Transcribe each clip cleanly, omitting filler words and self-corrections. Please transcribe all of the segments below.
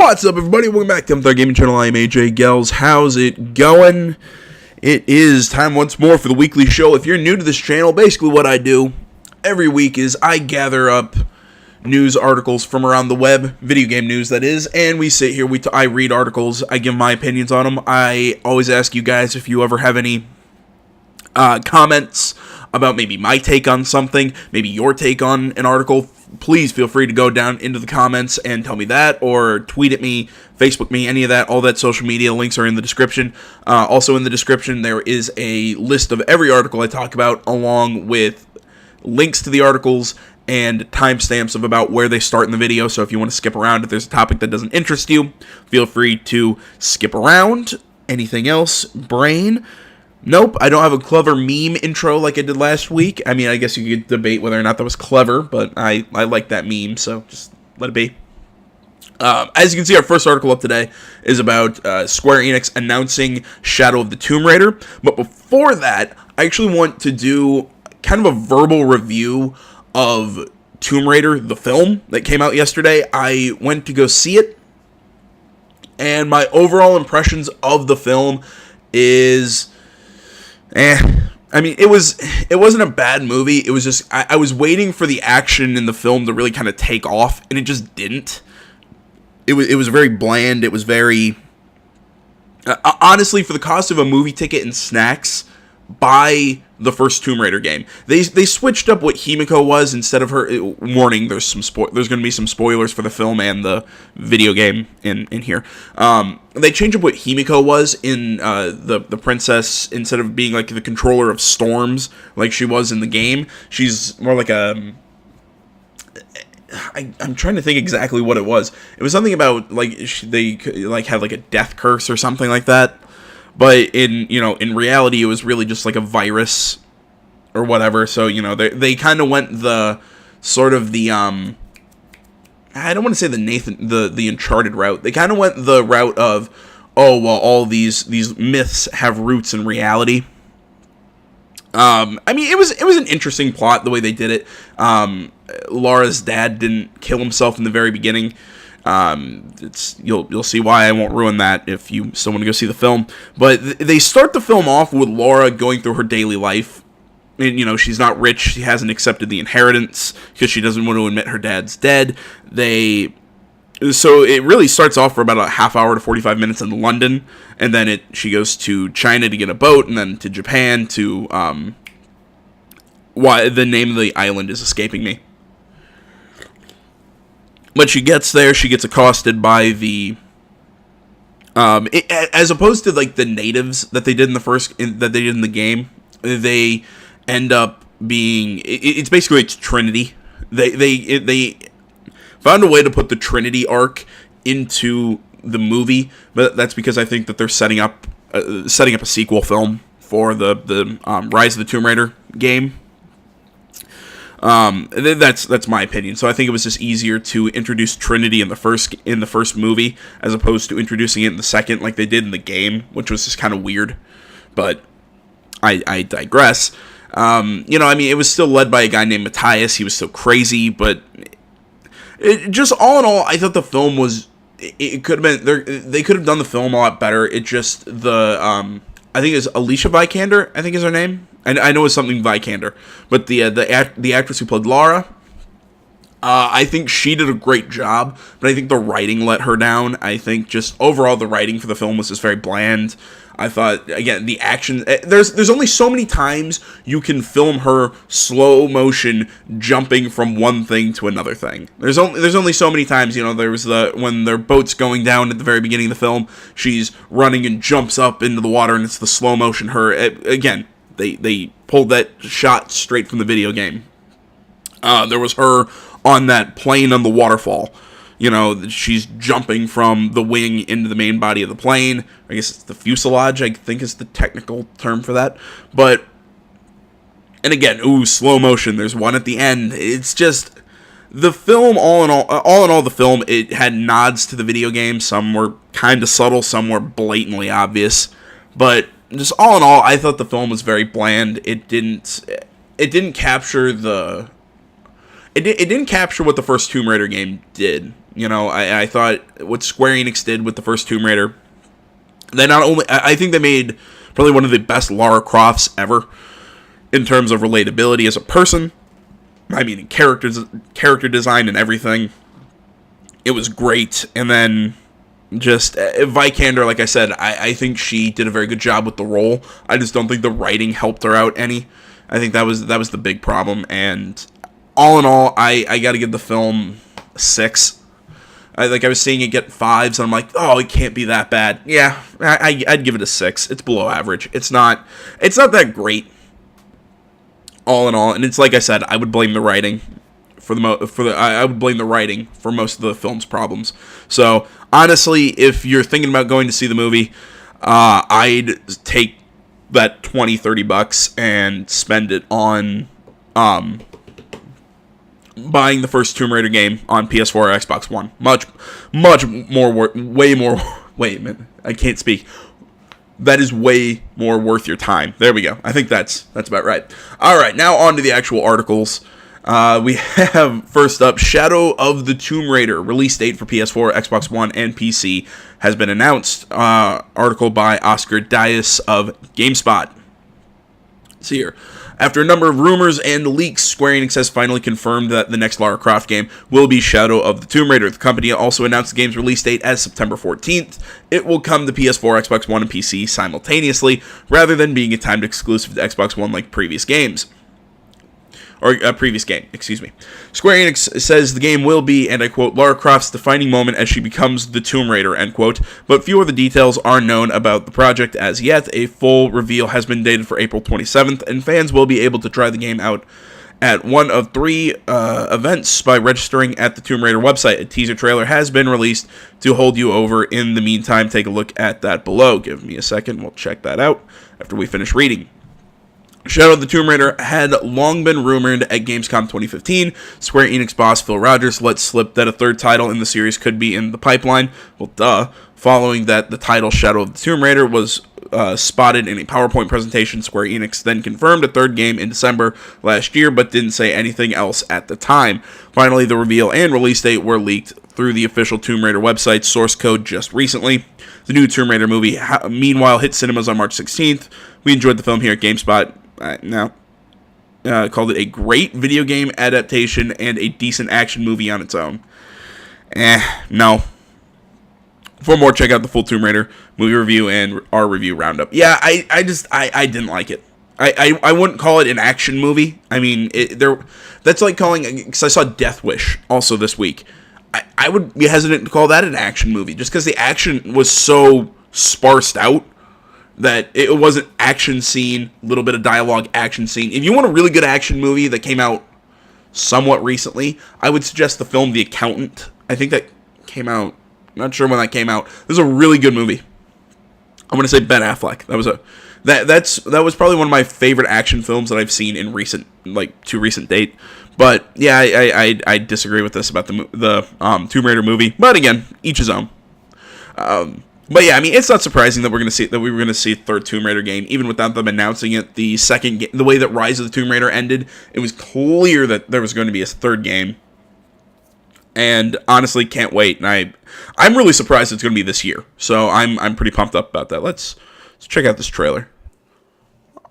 What's up, everybody? Welcome back to the Gaming Channel. I am AJ Gels. How's it going? It is time once more for the weekly show. If you're new to this channel, basically what I do every week is I gather up news articles from around the web, video game news that is, and we sit here, I read articles, I give my opinions on them. I always ask you guys if you ever have any comments about maybe my take on something, maybe your take on an article. Please feel free to go down into the comments and tell me that, or tweet at me, Facebook me, any of that. All that social media links are in the description. Also in the description there is a list of every article I talk about, along with links to the articles and timestamps of about where they start in the video. So if you want to skip around, if there's a topic that doesn't interest you, feel free to skip around. Anything else? Brain? Nope, I don't have a clever meme intro like I did last week. I mean, I guess you could debate whether or not that was clever, but I like that meme, so just let it be. As you can see, our first article up today is about Square Enix announcing Shadow of the Tomb Raider. But before that, I actually want to do kind of a verbal review of Tomb Raider, the film that came out yesterday. I went to go see it, and my overall impressions of the film is... I mean, it wasn't a bad movie. It was just, I was waiting for the action in the film to really kind of take off, and it just didn't. It was very bland. It was very, honestly, for the cost of a movie ticket and snacks, buy the first Tomb Raider game. They switched up what Himiko was instead of her. Warning: there's going to be some spoilers for the film and the video game in here. They changed up what Himiko was in the princess. Instead of being like the controller of storms like she was in the game, she's more like a. I'm trying to think exactly what it was. It was something about like they like had like a death curse or something like that. But in reality, it was really just like a virus or whatever. So, they kind of went the sort of the, I don't want to say the Uncharted route. They kind of went the route of, oh, well, all these myths have roots in reality. I mean, it was an interesting plot, the way they did it. Laura's dad didn't kill himself in the very beginning. You'll see why. I won't ruin that if you still want to go see the film. But they start the film off with Laura going through her daily life. And, she's not rich. She hasn't accepted the inheritance because she doesn't want to admit her dad's dead. So it really starts off for about a half hour to 45 minutes in London. And then she goes to China to get a boat, and then to Japan to, why the name of the island is escaping me. But she gets there, she gets accosted by the, as opposed to like the natives that they did in the game, they end up being, it's basically Trinity. They found a way to put the Trinity arc into the movie, but that's because I think that they're setting up a sequel film for the Rise of the Tomb Raider game. That's my opinion. So I think it was just easier to introduce Trinity in the first movie as opposed to introducing it in the second like they did in the game, which was just kind of weird. But I digress. I mean, it was still led by a guy named Matthias. He was still crazy, but just all in all, I thought the film was. It could have been. They could have done the film a lot better. It just I think it's Alicia Vikander, I think is her name. I know it's something Vikander, but the actress who played Laura, I think she did a great job, but I think the writing let her down. I think just overall the writing for the film was just very bland. I thought, again, the action, there's only so many times you can film her slow motion jumping from one thing to another thing. There's only so many times, there was when their boat's going down at the very beginning of the film, she's running and jumps up into the water, and it's the slow motion her. Again, they pulled that shot straight from the video game. There was her on that plane on the waterfall. She's jumping from the wing into the main body of the plane. I guess it's the fuselage, I think is the technical term for that. But, and again, slow motion. There's one at the end. It's just, the film, all in all, the film, it had nods to the video game. Some were kind of subtle, some were blatantly obvious. But just all in all, I thought the film was very bland. It didn't capture it didn't capture what the first Tomb Raider game did. You know, I thought what Square Enix did with the first Tomb Raider, they not only, I think they made probably one of the best Lara Crofts ever in terms of relatability as a person. I mean, character design and everything. It was great. And then just Vikander, like I said, I think she did a very good job with the role. I just don't think the writing helped her out any. I think that was the big problem. And all in all, I got to give the film a 6. I was seeing it get 5s, and I'm like, oh, it can't be that bad. Yeah, I'd give it a 6. It's below average. It's not that great. All in all, and it's like I said, I would blame the writing I would blame the writing for most of the film's problems. So honestly, if you're thinking about going to see the movie, I'd take that $20-$30 and spend it on buying the first Tomb Raider game on PS4 or Xbox One. Much more way more. Wait a minute, I can't speak. That is way more worth your time. There we go. I think that's about right. All right, now on to the actual articles. We have, first up, Shadow of the Tomb Raider, release date for PS4, Xbox One, and PC, has been announced. Article by Oscar Dias of GameSpot. Let's see here. After a number of rumors and leaks, Square Enix has finally confirmed that the next Lara Croft game will be Shadow of the Tomb Raider. The company also announced the game's release date as September 14th. It will come to PS4, Xbox One, and PC simultaneously, rather than being a timed exclusive to Xbox One like previous games. Or a previous game, excuse me. Square Enix says the game will be, and I quote, Lara Croft's defining moment as she becomes the Tomb Raider, end quote, but few of the details are known about the project as yet. A full reveal has been dated for April 27th, and fans will be able to try the game out at one of 3 events by registering at the Tomb Raider website. A teaser trailer has been released to hold you over. In the meantime, take a look at that below. Give me a second, we'll check that out after we finish reading. Shadow of the Tomb Raider had long been rumored at Gamescom 2015. Square Enix boss Phil Rogers let slip that a third title in the series could be in the pipeline. Well, duh. Following that, the title Shadow of the Tomb Raider was spotted in a PowerPoint presentation. Square Enix then confirmed a third game in December last year, but didn't say anything else at the time. Finally, the reveal and release date were leaked through the official Tomb Raider website source code just recently. The new Tomb Raider movie, meanwhile, hit cinemas on March 16th. We enjoyed the film here at GameSpot. Called it a great video game adaptation and a decent action movie on its own. No. For more, check out the full Tomb Raider movie review and our review roundup. Yeah, I didn't like it. I wouldn't call it an action movie. I mean, that's like calling, because I saw Death Wish also this week. I would be hesitant to call that an action movie, just because the action was so sparsed out that it wasn't action scene, little bit of dialogue, action scene. If you want a really good action movie that came out somewhat recently, I would suggest the film The Accountant. I think that came out, I'm not sure when that came out. This is a really good movie. I'm going to say Ben Affleck. That was probably one of my favorite action films that I've seen in to recent date. But yeah, I disagree with this about the Tomb Raider movie. But again, each his own. But yeah, I mean, it's not surprising that we were gonna see a third Tomb Raider game, even without them announcing it. The way that Rise of the Tomb Raider ended, it was clear that there was going to be a third game. And honestly, can't wait. And I'm really surprised it's going to be this year. So I'm pretty pumped up about that. Let's check out this trailer.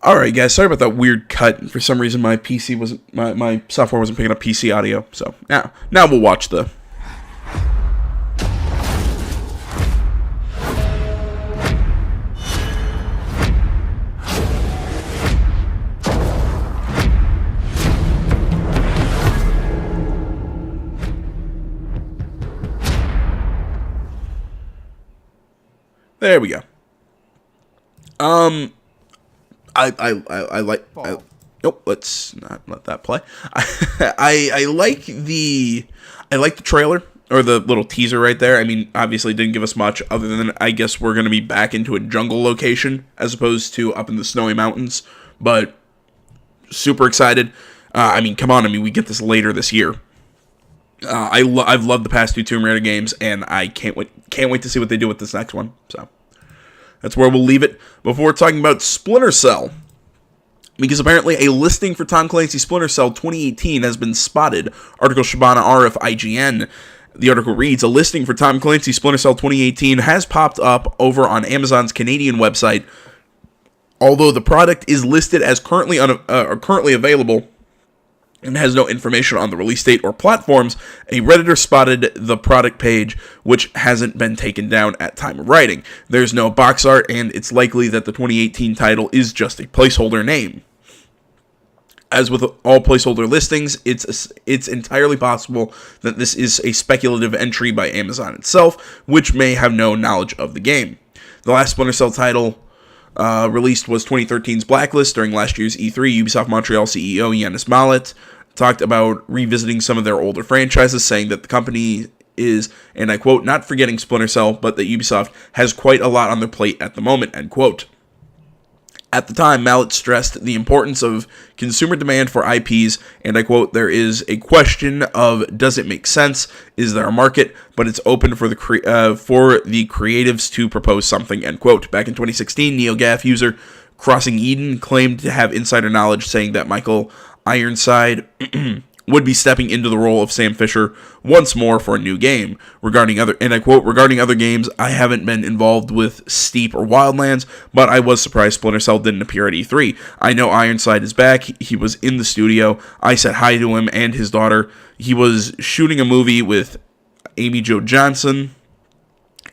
All right, guys. Sorry about that weird cut. For some reason, my PC wasn't my software wasn't picking up PC audio. So now we'll watch the. There we go. Nope, let's not let that play. I like the trailer, or the little teaser right there. I mean, obviously it didn't give us much other than, I guess we're going to be back into a jungle location as opposed to up in the snowy mountains. But super excited. I mean, come on. I mean, we get this later this year. I've loved the past 2 Tomb Raider games, and I can't wait to see what they do with this next one. So that's where we'll leave it before talking about Splinter Cell, because apparently a listing for Tom Clancy's Splinter Cell 2018 has been spotted. Article Shabana R of IGN. The article reads, a listing for Tom Clancy's Splinter Cell 2018 has popped up over on Amazon's Canadian website. Although the product is listed as currently available and has no information on the release date or platforms, a Redditor spotted the product page, which hasn't been taken down at time of writing. There's no box art, and it's likely that the 2018 title is just a placeholder name. As with all placeholder listings, it's entirely possible that this is a speculative entry by Amazon itself, which may have no knowledge of the game. The last Splinter Cell title released was 2013's Blacklist. During last year's E3, Ubisoft Montreal CEO Yannis Mallet talked about revisiting some of their older franchises, saying that the company is, and I quote, not forgetting Splinter Cell, but that Ubisoft has quite a lot on their plate at the moment, end quote. At the time, Mallet stressed the importance of consumer demand for IPs, and I quote, there is a question of does it make sense? Is there a market? But it's open for the creatives to propose something, end quote. Back in 2016, NeoGAF user Crossing Eden claimed to have insider knowledge saying that Michael Ironside would be stepping into the role of Sam Fisher once more for a new game. Regarding other games, I haven't been involved with Steep or Wildlands, but I was surprised Splinter Cell didn't appear at E3. I know Ironside is back. He was in the studio. I said hi to him and his daughter. He was shooting a movie with Amy Jo Johnson,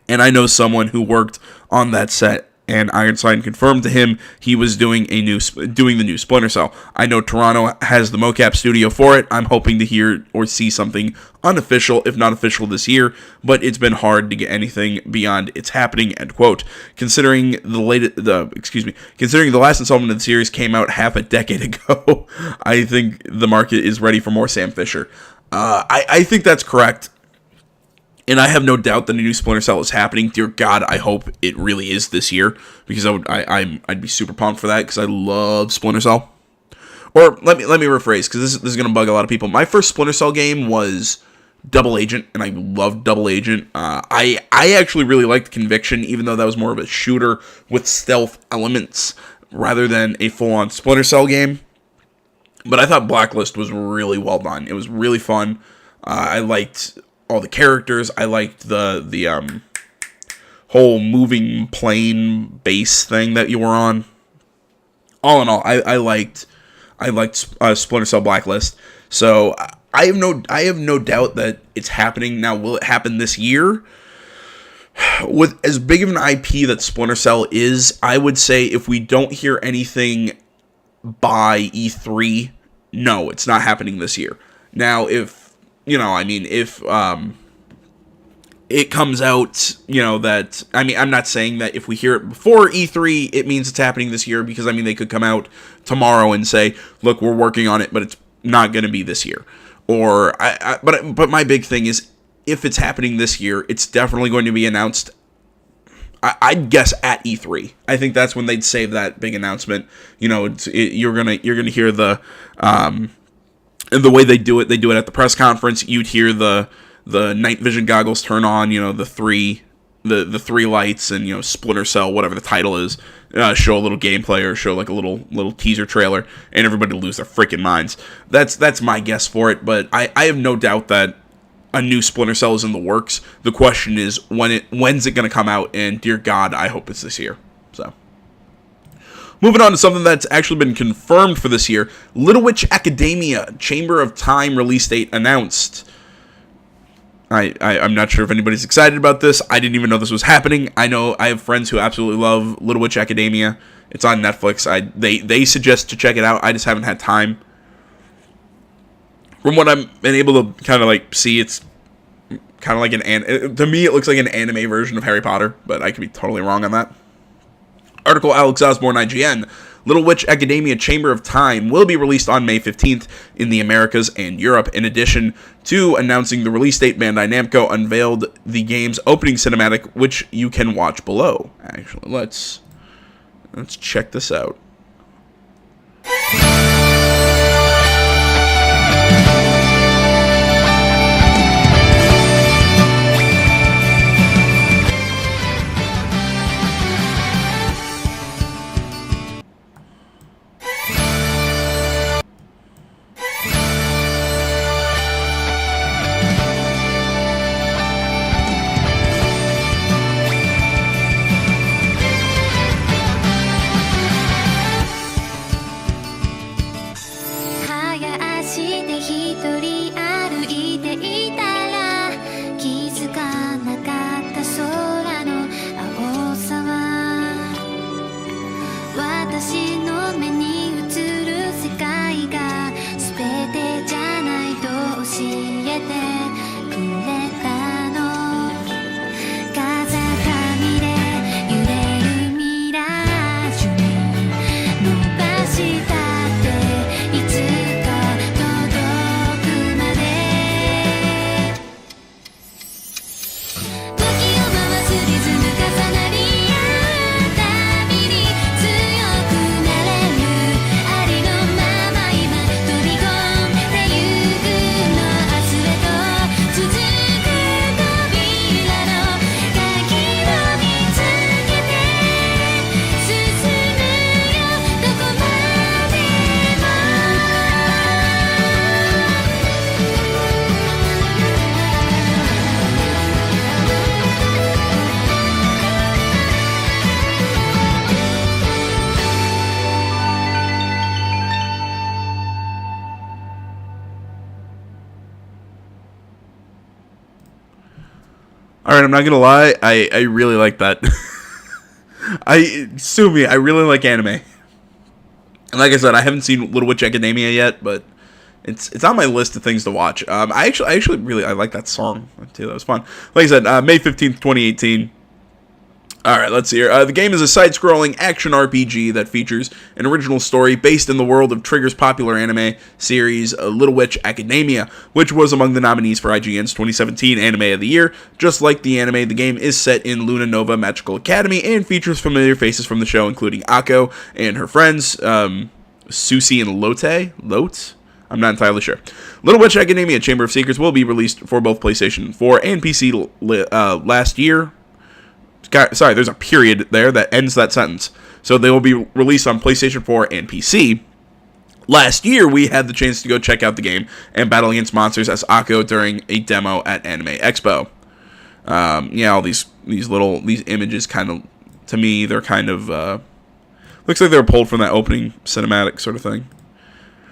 and I know someone who worked on that set. And Ironside confirmed to him he was doing the new Splinter Cell. I know Toronto has the mocap studio for it. I'm hoping to hear or see something unofficial, if not official, this year, but it's been hard to get anything beyond it's happening, end quote. Considering the last installment of the series came out half a decade ago, I think the market is ready for more Sam Fisher. I think that's correct. And I have no doubt that a new Splinter Cell is happening. Dear God, I hope it really is this year, because I'd be super pumped for that, because I love Splinter Cell. Or let me rephrase, because this is going to bug a lot of people. My first Splinter Cell game was Double Agent, and I loved Double Agent. I actually really liked Conviction, even though that was more of a shooter with stealth elements rather than a full-on Splinter Cell game. But I thought Blacklist was really well done. It was really fun. I liked all the characters. I liked the whole moving plane base thing that you were on. All in all, I liked Splinter Cell Blacklist. So I have no doubt that it's happening. Now, will it happen this year? With as big of an IP that Splinter Cell is, I would say if we don't hear anything by E3, no, it's not happening this year. Now, if it comes out, that, I'm not saying that if we hear it before E3, it means it's happening this year, because, they could come out tomorrow and say, look, we're working on it, but it's not going to be this year. Or, but my big thing is, if it's happening this year, it's definitely going to be announced, I'd guess, at E3. I think that's when they'd save that big announcement. You're gonna hear the way they do it at the press conference. You'd hear the night vision goggles turn on, the three lights, and Splinter Cell, whatever the title is, show a little gameplay or show like a little teaser trailer, and everybody lose their freaking minds. That's my guess for it, but I have no doubt that a new Splinter Cell is in the works. The question is when's it going to come out, and dear God, I hope it's this year. So, moving on to something that's actually been confirmed for this year, Little Witch Academia Chamber of Time release date announced. I'm not sure if anybody's excited about this. I didn't even know this was happening. I know I have friends who absolutely love Little Witch Academia. It's on Netflix. They suggest to check it out. I just haven't had time. From what I've been able to kind of see, it's kind of like to me it looks like an anime version of Harry Potter, but I could be totally wrong on that. Article Alex Osborne, IGN. Little Witch Academia Chamber of Time will be released on May 15th in the Americas and Europe. In addition to announcing the release date, Bandai Namco unveiled the game's opening cinematic, which you can watch below. Actually, let's check this out. Alright, I'm not gonna lie, I really like that. Sue me, I really like anime. And like I said, I haven't seen Little Witch Academia yet, but it's on my list of things to watch. I actually really I like that song too. That was fun. Like I said, May 15th, 2018. Alright, let's see here. The game is a side-scrolling action RPG that features an original story based in the world of Trigger's popular anime series, Little Witch Academia, which was among the nominees for IGN's 2017 Anime of the Year. Just like the anime, the game is set in Luna Nova Magical Academy and features familiar faces from the show, including Akko and her friends, Susie and Lote? I'm not entirely sure. Little Witch Academia Chamber of Secrets will be released for both PlayStation 4 and PC last year. Sorry, there's a period there that ends that sentence. So they will be released on PlayStation 4 and PC. Last year, we had the chance to go check out the game and battle against monsters as Akko during a demo at Anime Expo. All these images kind of, to me, they're kind of, looks like they were pulled from that opening cinematic sort of thing.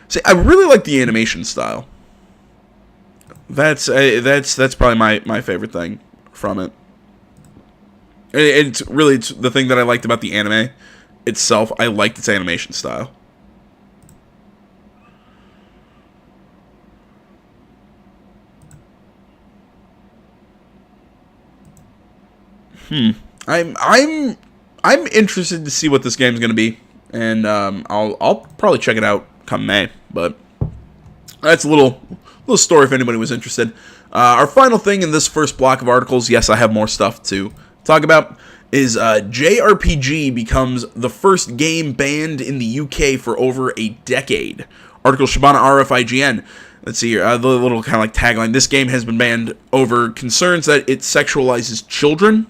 See, I really like the animation style. That's probably my favorite thing from it. It's the thing that I liked about the anime itself. I liked its animation style. I'm interested to see what this game's gonna be, and I'll probably check it out come May. But that's a little story if anybody was interested. Our final thing in this first block of articles, yes, I have more stuff to talk about, is JRPG becomes the first game banned in the UK for over a decade. Article Shabana RF IGN. Let's see here, the little kind of like tagline. This game has been banned over concerns that it sexualizes children.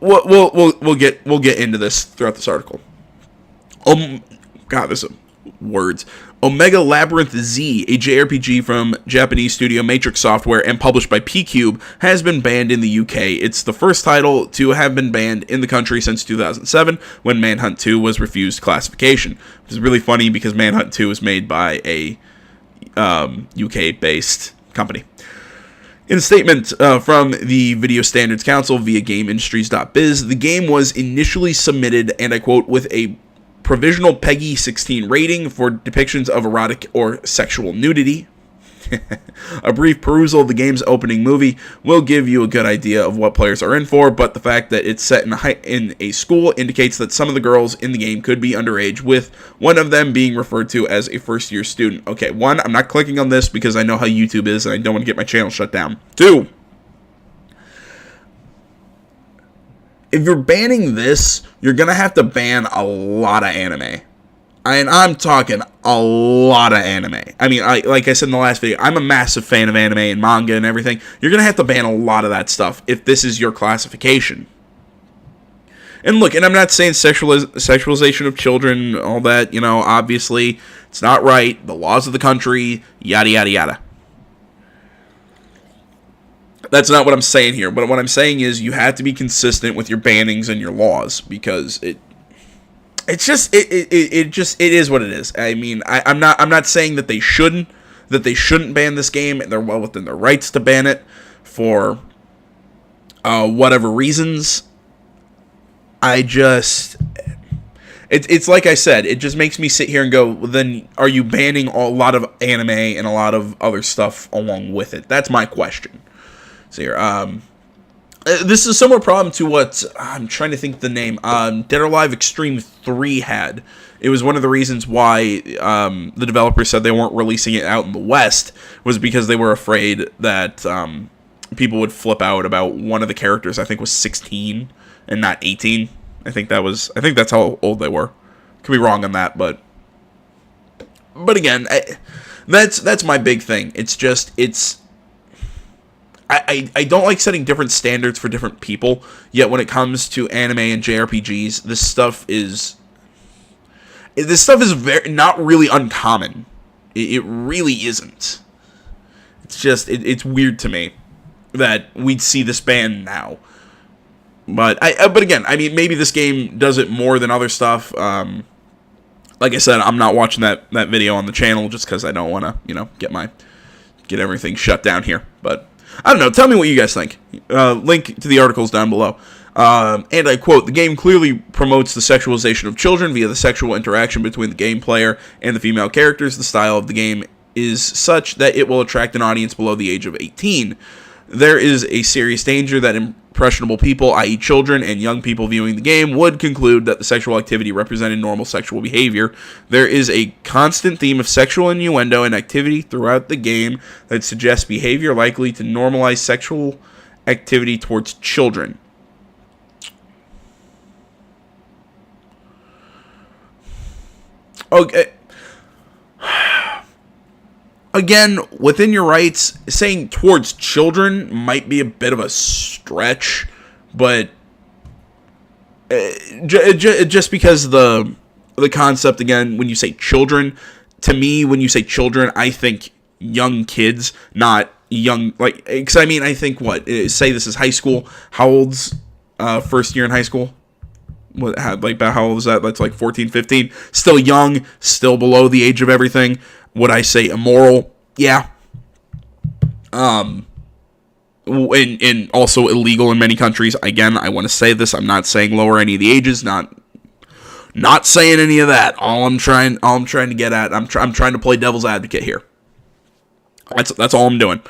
We'll get into this throughout this article. God, there's some words. Omega Labyrinth Z, a JRPG from Japanese studio Matrix Software and published by P-Cube, has been banned in the UK. It's the first title to have been banned in the country since 2007, when Manhunt 2 was refused classification. Which is really funny because Manhunt 2 was made by a UK-based company. In a statement from the Video Standards Council via GameIndustries.biz, the game was initially submitted, and I quote, with a provisional PEGI 16 rating for depictions of erotic or sexual nudity. A brief perusal of the game's opening movie will give you a good idea of what players are in for, but the fact that it's set in a school indicates that some of the girls in the game could be underage, with one of them being referred to as a first-year student. Okay, one, I'm not clicking on this because I know how YouTube is and I don't want to get my channel shut down. Two, if you're banning this, you're going to have to ban a lot of anime. And I'm talking a lot of anime. I mean, like I said in the last video, I'm a massive fan of anime and manga and everything. You're going to have to ban a lot of that stuff if this is your classification. And look, and I'm not saying sexualization of children, all that, obviously, it's not right. The laws of the country, yada, yada, yada. That's not what I'm saying here. But what I'm saying is you have to be consistent with your bannings and your laws, because it is what it is. I mean, I'm not saying that they shouldn't ban this game. They're well within their rights to ban it for whatever reasons. It's like I said, it just makes me sit here and go, well, then are you banning a lot of anime and a lot of other stuff along with it? That's my question. So here, this is a similar problem to what, I'm trying to think of the name, Dead or Alive Extreme 3 had. It was one of the reasons why the developers said they weren't releasing it out in the West, was because they were afraid that people would flip out about one of the characters, I think was 16 and not 18. I think that's how old they were. Could be wrong on that, but again, that's my big thing. I don't like setting different standards for different people, yet when it comes to anime and JRPGs, this stuff is very not really uncommon. It really isn't. It's just it's weird to me that we'd see this ban now. But again, I mean, maybe this game does it more than other stuff. Like I said, I'm not watching that video on the channel just because I don't want to, get everything shut down here. But I don't know. Tell me what you guys think. Link to the articles down below. And I quote, "The game clearly promotes the sexualization of children via the sexual interaction between the game player and the female characters. The style of the game is such that it will attract an audience below the age of 18. There is a serious danger that impressionable people, i.e. children and young people viewing the game, would conclude that the sexual activity represented normal sexual behavior. There is a constant theme of sexual innuendo and activity throughout the game that suggests behavior likely to normalize sexual activity towards children." Okay. Again, within your rights, saying towards children might be a bit of a stretch, but just because the concept, again, when you say children, to me, when you say children, I think young kids, not young, like, because I mean, I think say this is high school, how old's first year in high school? How old is that? That's like 14, 15. Still young, still below the age of everything. Would I say immoral? Yeah. And also illegal in many countries. Again, I want to say this. I'm not saying lower any of the ages. Not saying any of that. All I'm trying to get at. I'm trying to play devil's advocate here. That's all I'm doing.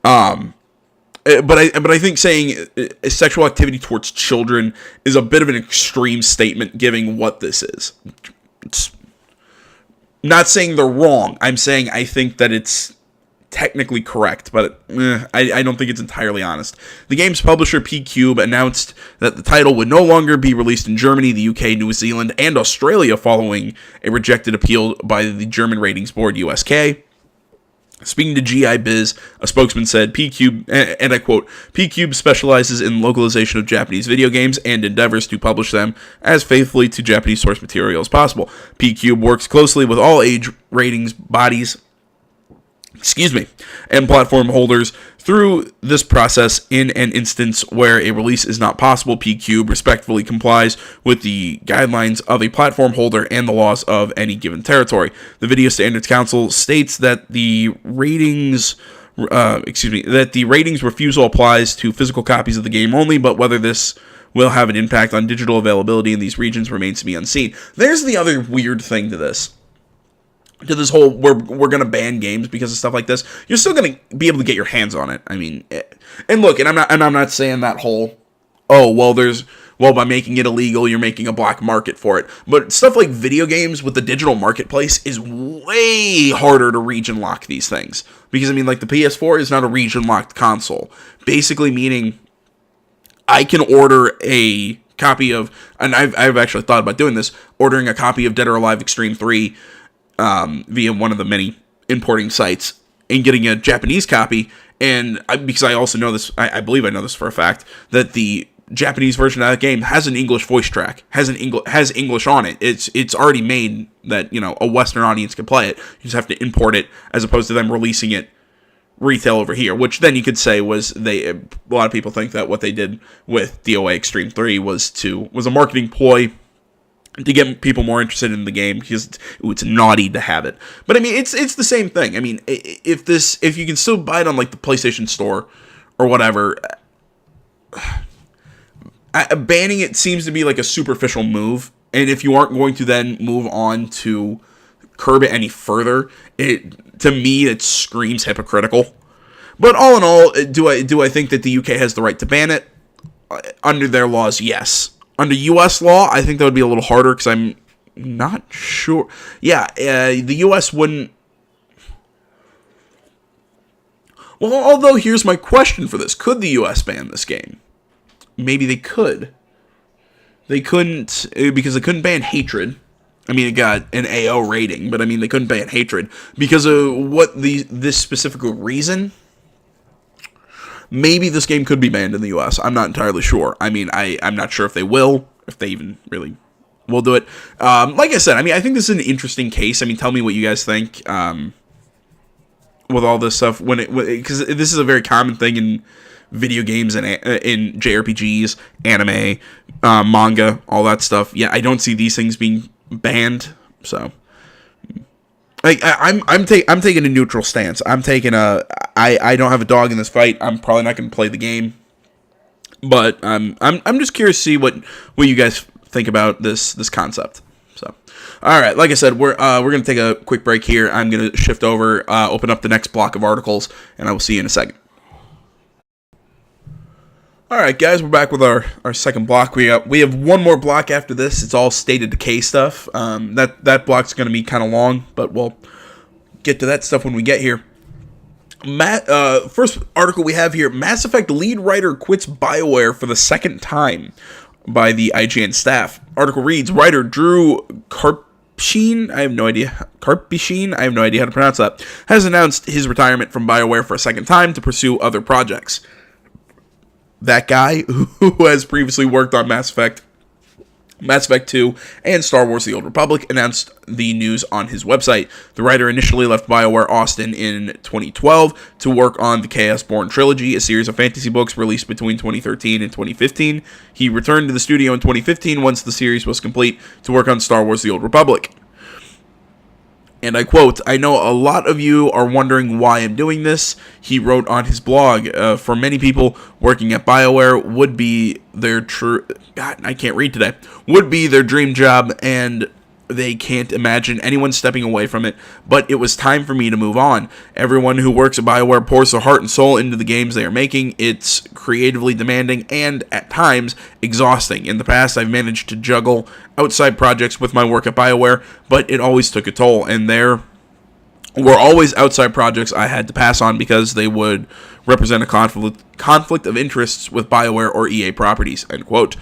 But I think saying sexual activity towards children is a bit of an extreme statement, given what this is. It's not saying they're wrong. I'm saying I think that it's technically correct, but I don't think it's entirely honest. The game's publisher, P-Cube, announced that the title would no longer be released in Germany, the UK, New Zealand, and Australia following a rejected appeal by the German ratings board, USK. Speaking to GI Biz, a spokesman said, P-Cube, and I quote, "P-Cube specializes in localization of Japanese video games and endeavors to publish them as faithfully to Japanese source material as possible. P-Cube works closely with all age ratings bodies, and platform holders through this process. In an instance where a release is not possible, P-Cube respectfully complies with the guidelines of a platform holder and the laws of any given territory. The Video Standards Council states that the ratings refusal applies to physical copies of the game only, but whether this will have an impact on digital availability in these regions remains to be unseen." There's the other weird thing to this. To this whole, we're going to ban games because of stuff like this. You're still going to be able to get your hands on it. I mean, and look, and I'm not saying that whole, by making it illegal, you're making a black market for it. But stuff like video games with the digital marketplace is way harder to region lock these things. Because, I mean, like, the PS4 is not a region locked console. Basically meaning I can order a copy of, and I've actually thought about doing this, ordering a copy of Dead or Alive Extreme 3 via one of the many importing sites and getting a Japanese copy. And because I also know this, I believe I know this for a fact, that the Japanese version of that game has an English voice track, has English on it. It's already made that, a Western audience can play it. You just have to import it, as opposed to them releasing it retail over here, which then you could say was a lot of people think that what they did with DOA Extreme 3 was a marketing ploy to get people more interested in the game, because it's naughty to have it. But I mean, it's the same thing. I mean, if you can still buy it on like the PlayStation Store or whatever, banning it seems to be like a superficial move. And if you aren't going to then move on to curb it any further, to me it screams hypocritical. But all in all, do I think that the UK has the right to ban it? Under their laws, yes. Under U.S. law, I think that would be a little harder, because I'm not sure. Yeah, the U.S. wouldn't. Well, although here's my question for this. Could the U.S. ban this game? Maybe they could. They couldn't, because they couldn't ban Hatred. I mean, it got an AO rating, but I mean, they couldn't ban Hatred. Because of this specific reason, maybe this game could be banned in the U.S. I'm not entirely sure. I mean, I'm not sure if they will, if they even really will do it. Like I said, I mean, I think this is an interesting case. I mean, tell me what you guys think with all this stuff. Because this is a very common thing in video games and in JRPGs, anime, manga, all that stuff. Yeah, I don't see these things being banned. So, I'm taking a neutral stance. I don't have a dog in this fight. I'm probably not going to play the game, but I'm just curious to see what you guys think about this concept. So, all right, like I said, we're going to take a quick break here. I'm going to shift over, open up the next block of articles, and I will see you in a second. All right, guys, we're back with our second block. We have one more block after this. It's all State of Decay stuff. That block's going to be kind of long, but we'll get to that stuff when we get here. First article we have here: Mass Effect lead writer quits BioWare for the second time, by the IGN staff. Article reads: writer Drew Karpyshyn, I have no idea how to pronounce that, has announced his retirement from BioWare for a second time to pursue other projects. That guy, who has previously worked on Mass Effect 2, and Star Wars The Old Republic, announced the news on his website. The writer initially left BioWare Austin in 2012 to work on the Chaosborn trilogy, a series of fantasy books released between 2013 and 2015. He returned to the studio in 2015 once the series was complete to work on Star Wars The Old Republic. And I quote, "I know a lot of you are wondering why I'm doing this," he wrote on his blog. For many people, working at BioWare would be their would be their dream job, and they can't imagine anyone stepping away from it, but it was time for me to move on. Everyone who works at BioWare pours their heart and soul into the games they are making. It's creatively demanding and, at times, exhausting. In the past, I've managed to juggle outside projects with my work at BioWare, but it always took a toll, and there were always outside projects I had to pass on because they would represent a conflict of interests with BioWare or EA properties," end quote.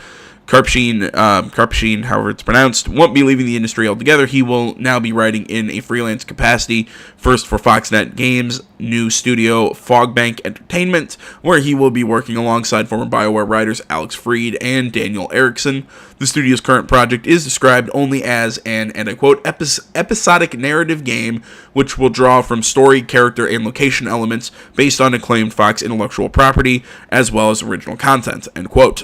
Karpyshyn, however it's pronounced, won't be leaving the industry altogether. He will now be writing in a freelance capacity, first for Foxnet Games' new studio, Fogbank Entertainment, where he will be working alongside former BioWare writers Alex Freed and Daniel Erickson. The studio's current project is described only as an, and I quote, episodic narrative game, which will draw from story, character, and location elements based on acclaimed Fox intellectual property, as well as original content, end quote.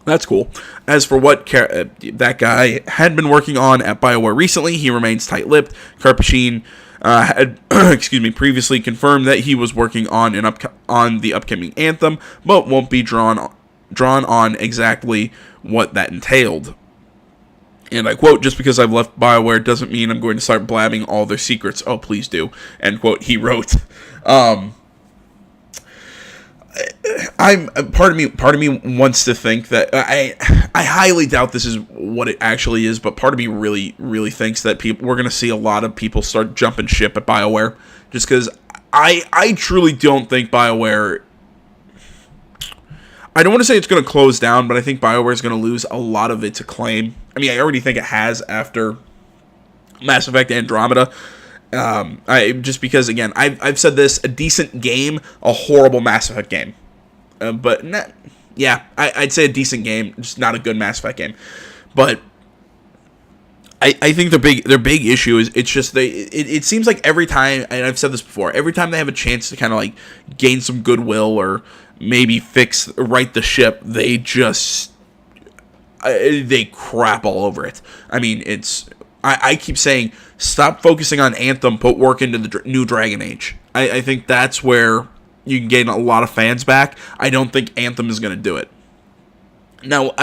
That's cool. As for what that guy had been working on at BioWare recently, he remains tight-lipped. Karpyshyn had previously confirmed that he was working on the upcoming Anthem, but won't be drawn on exactly what that entailed. And I quote, "Just because I've left BioWare doesn't mean I'm going to start blabbing all their secrets. Oh, please do," end quote, he wrote. Part of me wants to think that I highly doubt this is what it actually is, but part of me really thinks that we're going to see a lot of people start jumping ship at BioWare, just because I truly don't think BioWare, I don't want to say it's going to close down, but I think BioWare is going to lose a lot of its acclaim. I mean, I already think it has after Mass Effect Andromeda. Just because, again, I've said this: a decent game, a horrible Mass Effect game. I'd say a decent game, just not a good Mass Effect game. But I think their big issue is it's just it seems like every time, and I've said this before, every time they have a chance to kind of like gain some goodwill or maybe right the ship, they crap all over it. I mean, I keep saying, stop focusing on Anthem, put work into the new Dragon Age. I think that's where you can gain a lot of fans back. I don't think Anthem is going to do it. Now,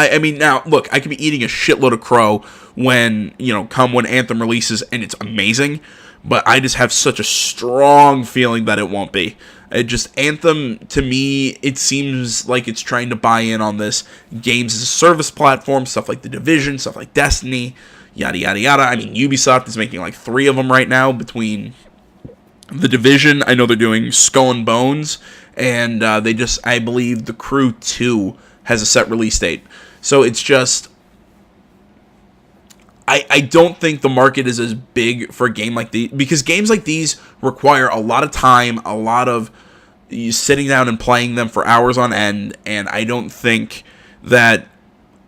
look, I could be eating a shitload of crow when Anthem releases and it's amazing, but I just have such a strong feeling that it won't be. Anthem, to me, it seems like it's trying to buy in on this games as a service platform, stuff like The Division, stuff like Destiny, yada, yada, yada. I mean, Ubisoft is making like 3 of them right now between The Division. I know they're doing Skull and Bones, and I believe The Crew 2 has a set release date. So it's just, I don't think the market is as big for a game like these, because games like these require a lot of time, a lot of you sitting down and playing them for hours on end, and I don't think that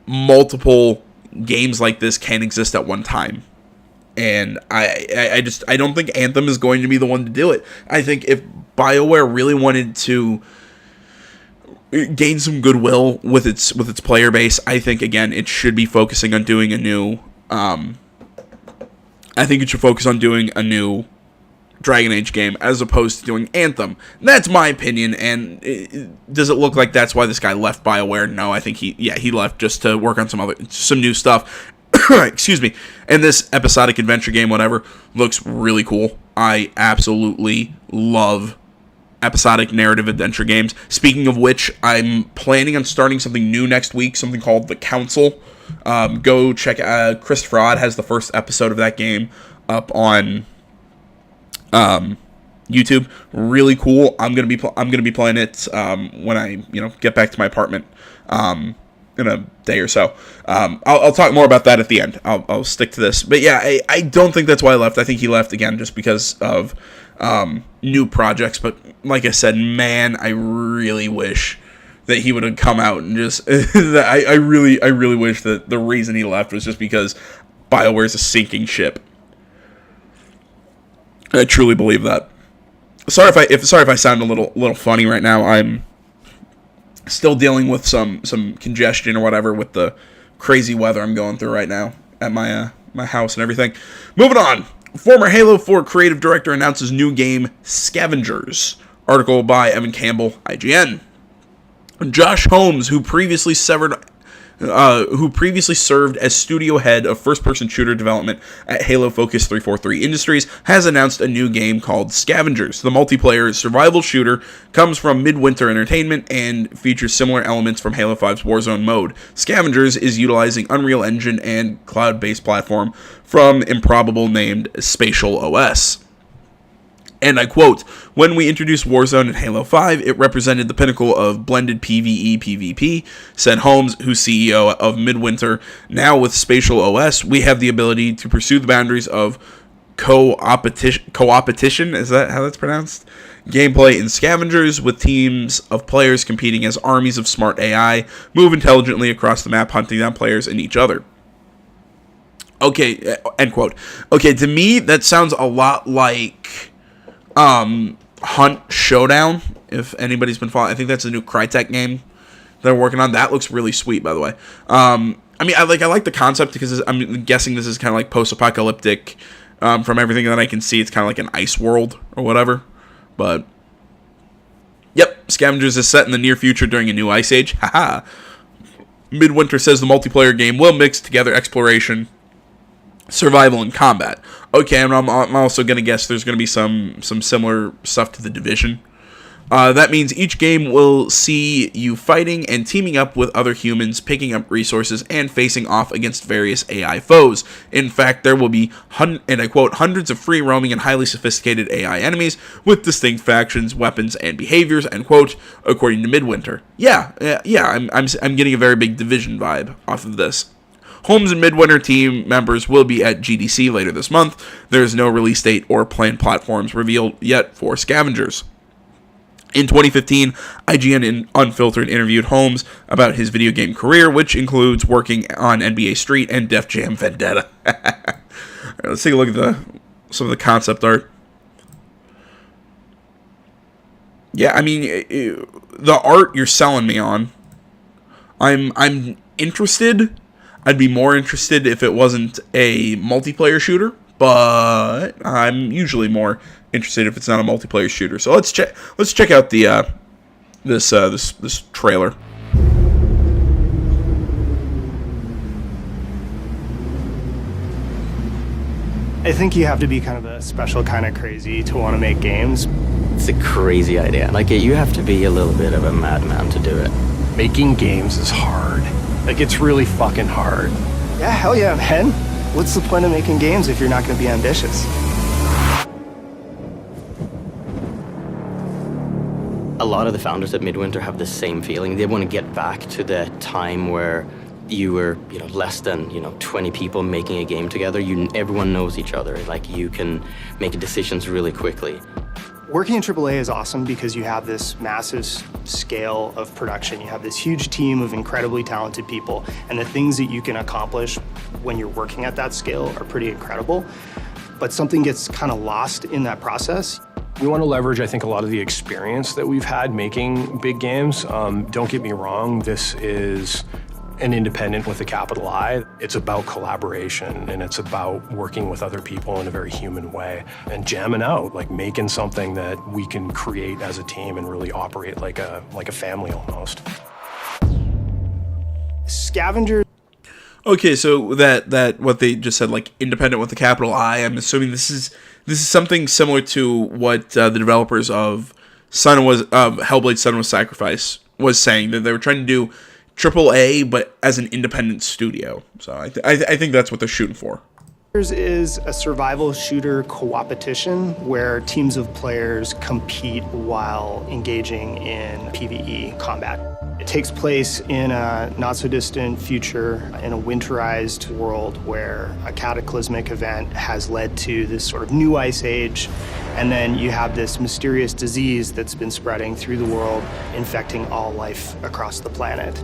multiple games like this can exist at one time. And I don't think Anthem is going to be the one to do it. I think if BioWare really wanted to gain some goodwill with its player base, I think, again, it should be focusing on doing a new I think it should focus on doing a new Dragon Age game as opposed to doing Anthem. That's my opinion, and does it look like that's why this guy left BioWare? No, I think he left just to work on some new stuff. Excuse me. And this episodic adventure game, whatever, looks really cool. I absolutely love episodic narrative adventure games. Speaking of which, I'm planning on starting something new next week, something called The Council. Go check Christopher Odd has the first episode of that game up on YouTube. Really cool. I'm gonna be playing it when I get back to my apartment in a day or so. I'll talk more about that at the end. I'll stick to this, but yeah, I don't think that's why I left. I think he left again just because of new projects. But like I said, man, I really wish that he would have come out and just I really wish that the reason he left was just because BioWare's a sinking ship. I truly believe that. Sorry if I sound a little funny right now. I'm still dealing with some congestion or whatever with the crazy weather I'm going through right now at my house and everything. Moving on. Former Halo 4 creative director announces new game Scavengers. Article by Evan Campbell, IGN. Josh Holmes, who previously served as studio head of first-person shooter development at Halo Focus 343 Industries, has announced a new game called Scavengers. The multiplayer survival shooter comes from Midwinter Entertainment and features similar elements from Halo 5's Warzone mode. Scavengers is utilizing Unreal Engine and cloud-based platform from Improbable named Spatial OS. And I quote, "When we introduced Warzone in Halo 5, it represented the pinnacle of blended PvE PvP, said Holmes, who's CEO of Midwinter. Now with Spatial OS, we have the ability to pursue the boundaries of co-opetition, is that how that's pronounced? Gameplay in Scavengers, with teams of players competing as armies of smart AI, move intelligently across the map, hunting down players and each other." Okay, end quote. Okay, to me, that sounds a lot like Hunt Showdown, if anybody's been following. I think that's a new Crytek game they're working on. That looks really sweet, by the way. I mean, I like the concept because I'm guessing this is kind of like post-apocalyptic. From everything that I can see, it's kind of like an ice world or whatever. But yep, Scavengers is set in the near future during a new ice age. Haha. Midwinter says the multiplayer game will mix together exploration, survival, and combat. Okay, and I'm also going to guess there's going to be some similar stuff to The Division. That means each game will see you fighting and teaming up with other humans, picking up resources, and facing off against various AI foes. In fact, there will be, and I quote, "hundreds of free-roaming and highly sophisticated AI enemies with distinct factions, weapons, and behaviors," end quote, according to Midwinter. Yeah, I'm getting a very big Division vibe off of this. Holmes and Midwinter team members will be at GDC later this month. There is no release date or planned platforms revealed yet for Scavengers. In 2015, IGN Unfiltered interviewed Holmes about his video game career, which includes working on NBA Street and Def Jam Vendetta. All right, let's take a look at some of the concept art. Yeah, I mean, the art you're selling me on, I'm interested. I'd be more interested if it wasn't a multiplayer shooter, but I'm usually more interested if it's not a multiplayer shooter. So let's check out the this trailer. I think you have to be kind of a special kind of crazy to want to make games. It's a crazy idea. Like, you have to be a little bit of a madman to do it. Making games is hard. Like, it's really fucking hard. Yeah, hell yeah, man. What's the point of making games if you're not going to be ambitious? A lot of the founders at Midwinter have the same feeling. They want to get back to the time where you were, less than, 20 people making a game together. Everyone knows each other. Like, you can make decisions really quickly. Working in AAA is awesome because you have this massive scale of production. You have this huge team of incredibly talented people, and the things that you can accomplish when you're working at that scale are pretty incredible. But something gets kind of lost in that process. We want to leverage, I think, a lot of the experience that we've had making big games. Don't get me wrong, this is an independent with a capital I. It's about collaboration, and it's about working with other people in a very human way and jamming out, like making something that we can create as a team and really operate like a family almost. Scavengers. Okay, so that what they just said, like independent with a capital I, I'm assuming this is something similar to what the developers of Hellblade: Senua's Sacrifice was saying, that they were trying to do AAA but as an independent studio. So I think that's what they're shooting for. Is a survival shooter co-opetition where teams of players compete while engaging in PvE combat. It takes place in a not-so-distant future, in a winterized world where a cataclysmic event has led to this sort of new ice age, and then you have this mysterious disease that's been spreading through the world, infecting all life across the planet.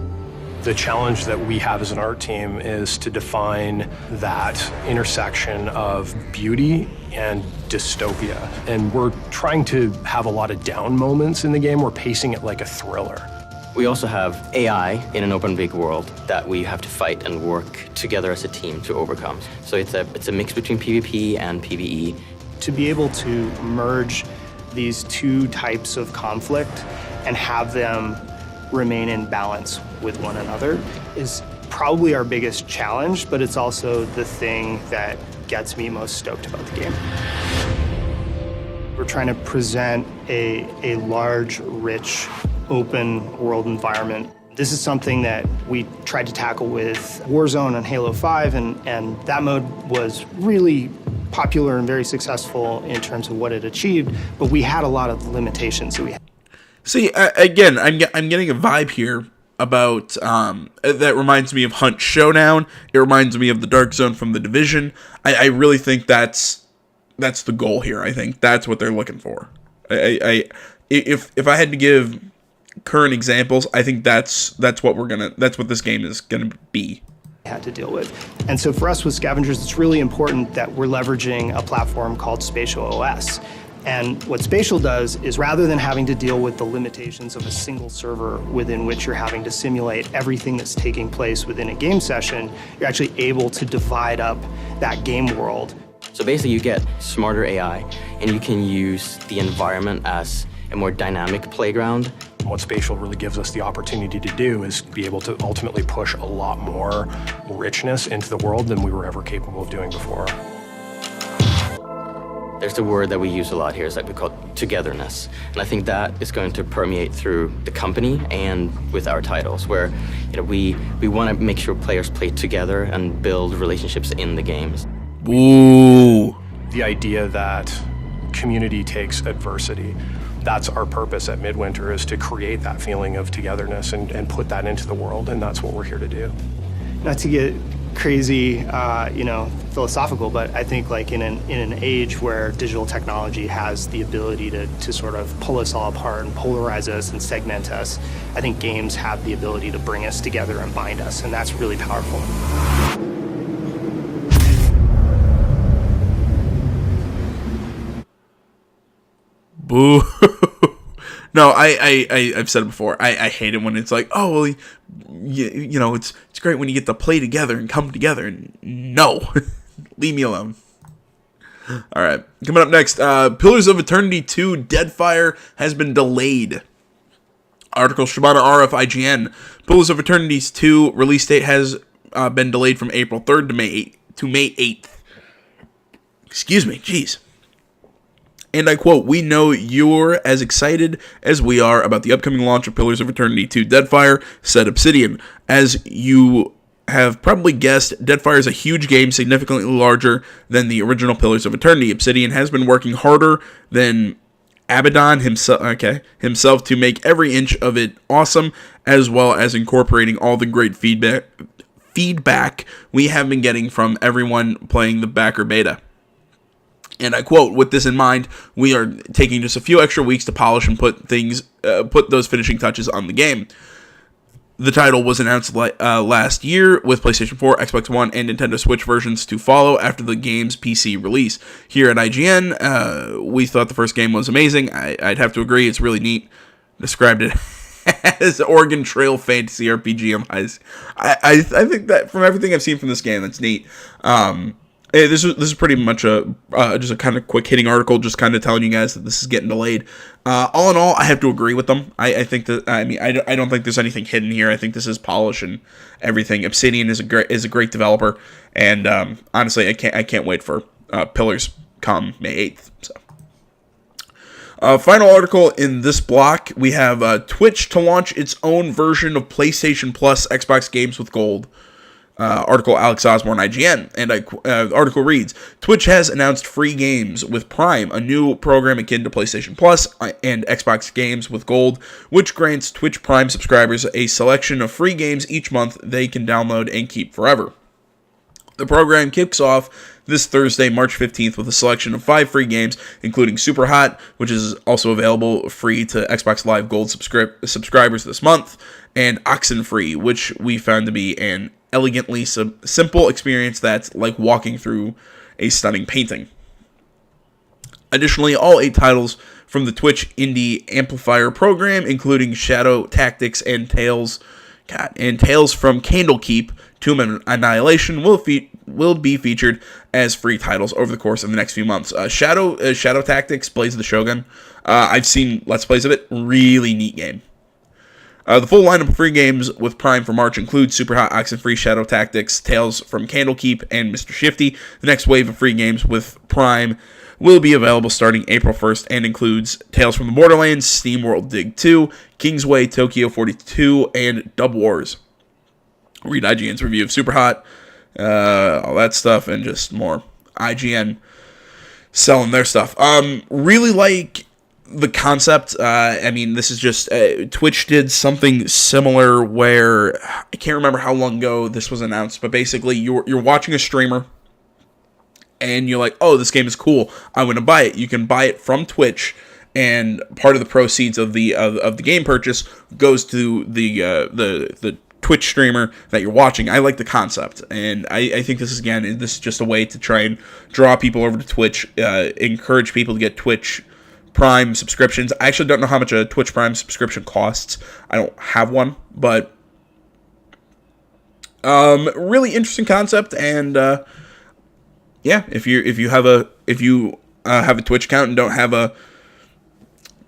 The challenge that we have as an art team is to define that intersection of beauty and dystopia. And we're trying to have a lot of down moments in the game. We're pacing it like a thriller. We also have AI in an open big world that we have to fight and work together as a team to overcome. So it's a mix between PvP and PvE. To be able to merge these two types of conflict and have them remain in balance with one another is probably our biggest challenge, but it's also the thing that gets me most stoked about the game. We're trying to present a large, rich, open world environment. This is something that we tried to tackle with Warzone and Halo 5, and that mode was really popular and very successful in terms of what it achieved, but we had a lot of limitations that we had. See, again, I'm getting a vibe here about that reminds me of Hunt Showdown. It reminds me of the Dark Zone from The Division. I really think that's the goal here. I think that's what they're looking for. If I had to give current examples, I think that's what this game is gonna be. Had to deal with. And so for us with Scavengers, it's really important that we're leveraging a platform called Spatial OS. And what Spatial does is, rather than having to deal with the limitations of a single server within which you're having to simulate everything that's taking place within a game session, you're actually able to divide up that game world. So basically you get smarter AI, and you can use the environment as a more dynamic playground. What Spatial really gives us the opportunity to do is be able to ultimately push a lot more richness into the world than we were ever capable of doing before. There's a word that we use a lot here, is that we call togetherness. And I think that is going to permeate through the company and with our titles, where we want to make sure players play together and build relationships in the games. Ooh. The idea that community takes adversity, that's our purpose at Midwinter, is to create that feeling of togetherness and put that into the world, and that's what we're here to do. Not to get crazy, philosophical, but I think like in an age where digital technology has the ability to sort of pull us all apart and polarize us and segment us, I think games have the ability to bring us together and bind us, and that's really powerful. Boo. No, I've said it before. I hate it when it's like, oh, well, it's great when you get to play together and come together. And no, leave me alone. All right, coming up next, Pillars of Eternity 2 Deadfire has been delayed. Article Shibata RF IGN. Pillars of Eternity 2 release date has been delayed from April 3rd to May 8th. Excuse me, jeez. And I quote, "We know you're as excited as we are about the upcoming launch of Pillars of Eternity 2 Deadfire," said Obsidian. As you have probably guessed, Deadfire is a huge game, significantly larger than the original Pillars of Eternity. Obsidian has been working harder than Abaddon himself to make every inch of it awesome, as well as incorporating all the great feedback we have been getting from everyone playing the backer beta. And I quote, "With this in mind, we are taking just a few extra weeks to polish and put those finishing touches on the game." The title was announced last year, with PlayStation 4, Xbox One, and Nintendo Switch versions to follow after the game's PC release. Here at IGN, we thought the first game was amazing. I'd have to agree, it's really neat. Described it as Oregon Trail Fantasy RPG on Heist. I think that from everything I've seen from this game, that's neat. This is pretty much just a kind of quick hitting article, just kind of telling you guys that this is getting delayed. All in all, I have to agree with them. I think that I don't think there's anything hidden here. I think this is polish and everything. Obsidian is a great developer, and honestly, I can't wait for Pillars come May 8th. So. Final article in this block, we have Twitch to launch its own version of PlayStation Plus Xbox games with gold. Article Alex Osborne, IGN, and article reads, Twitch has announced free games with Prime, a new program akin to PlayStation Plus and Xbox games with gold, which grants Twitch Prime subscribers a selection of free games each month they can download and keep forever. The program kicks off this Thursday, March 15th, with a selection of 5 free games, including Superhot, which is also available free to Xbox Live Gold subscribers this month, and Oxenfree, which we found to be an elegantly simple experience that's like walking through a stunning painting. Additionally, all 8 titles from the Twitch Indie Amplifier program, including Shadow Tactics and Tales from Candlekeep, Tomb of Annihilation, will be featured as free titles over the course of the next few months. Shadow Tactics, Blaze of the Shogun. I've seen Let's Plays of it. Really neat game. The full lineup of free games with Prime for March includes Superhot, Oxenfree, Shadow Tactics, Tales from Candlekeep, and Mr. Shifty. The next wave of free games with Prime will be available starting April 1st and includes Tales from the Borderlands, Steam World Dig 2, Kingsway, Tokyo 42, and Dub Wars. Read IGN's review of Superhot, all that stuff, and just more. IGN selling their stuff. Really like the concept. This is just Twitch did something similar where I can't remember how long ago this was announced, but basically you're watching a streamer and you're like, oh, this game is cool, I'm going to buy it. You can buy it from Twitch, and part of the proceeds of the game purchase goes to the Twitch streamer that you're watching. I like the concept, and I think this is just a way to try and draw people over to Twitch, encourage people to get Twitch Prime subscriptions. I actually don't know how much a Twitch Prime subscription costs. I don't have one, but really interesting concept. And if you have a Twitch account and don't have a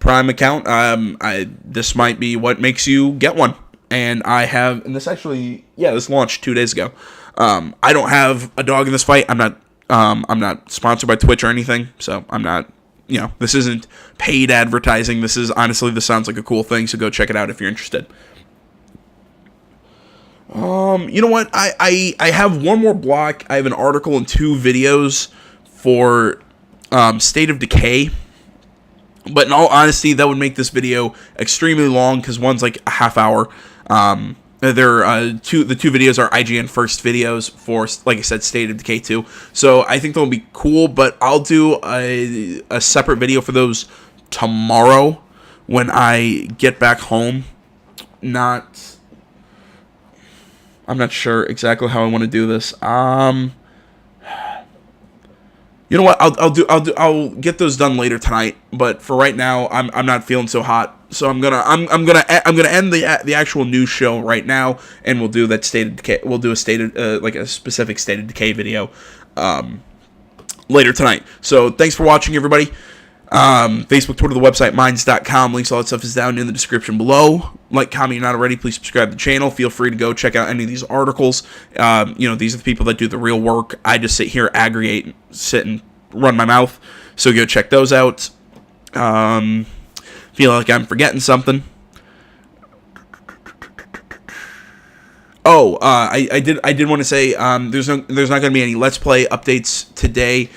Prime account, this might be what makes you get one. And this launched 2 days ago. I don't have a dog in this fight. I'm not sponsored by Twitch or anything, so I'm not. This isn't paid advertising. This sounds like a cool thing, so go check it out if you're interested. You know what? I have one more block. I have an article and 2 videos for State of Decay. But in all honesty, that would make this video extremely long because one's like a half hour. The 2 videos are IGN first videos for, like I said, State of Decay 2. So I think they'll be cool, but I'll do a separate video for those tomorrow when I get back home. I'm not sure exactly how I want to do this. You know what? I'll get those done later tonight. But for right now, I'm not feeling so hot. So I'm gonna end the actual news show right now, and we'll do that State of Decay. We'll do a specific State of Decay video later tonight. So thanks for watching, everybody. Facebook, Twitter, the website, minds.com. Links, all that stuff is down in the description below. Like, comment, you're not already, please subscribe to the channel. Feel free to go check out any of these articles. These are the people that do the real work. I just sit here, aggregate, sit and run my mouth. So go check those out. Feel like I'm forgetting something. Oh, I did want to say there's not going to be any Let's Play updates today.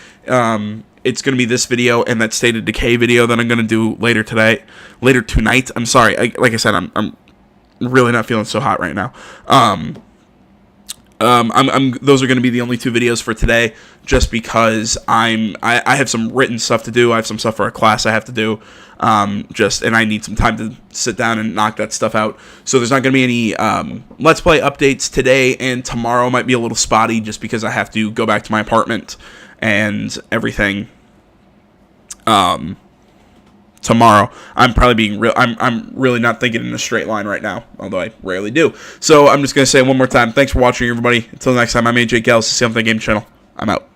It's going to be this video and that State of Decay video that I'm going to do later tonight. I'm sorry. Like I said, I'm really not feeling so hot right now. Those are going to be the only 2 videos for today, just because I have some written stuff to do. I have some stuff for a class I have to do. And I need some time to sit down and knock that stuff out. So there's not going to be any Let's Play updates today, and tomorrow might be a little spotty just because I have to go back to my apartment and everything tomorrow. I'm probably being real. I'm really not thinking in a straight line right now, although I rarely do. So I'm just going to say it one more time. Thanks for watching, everybody. Until next time, I'm AJ Gales, the Something Game Channel. I'm out.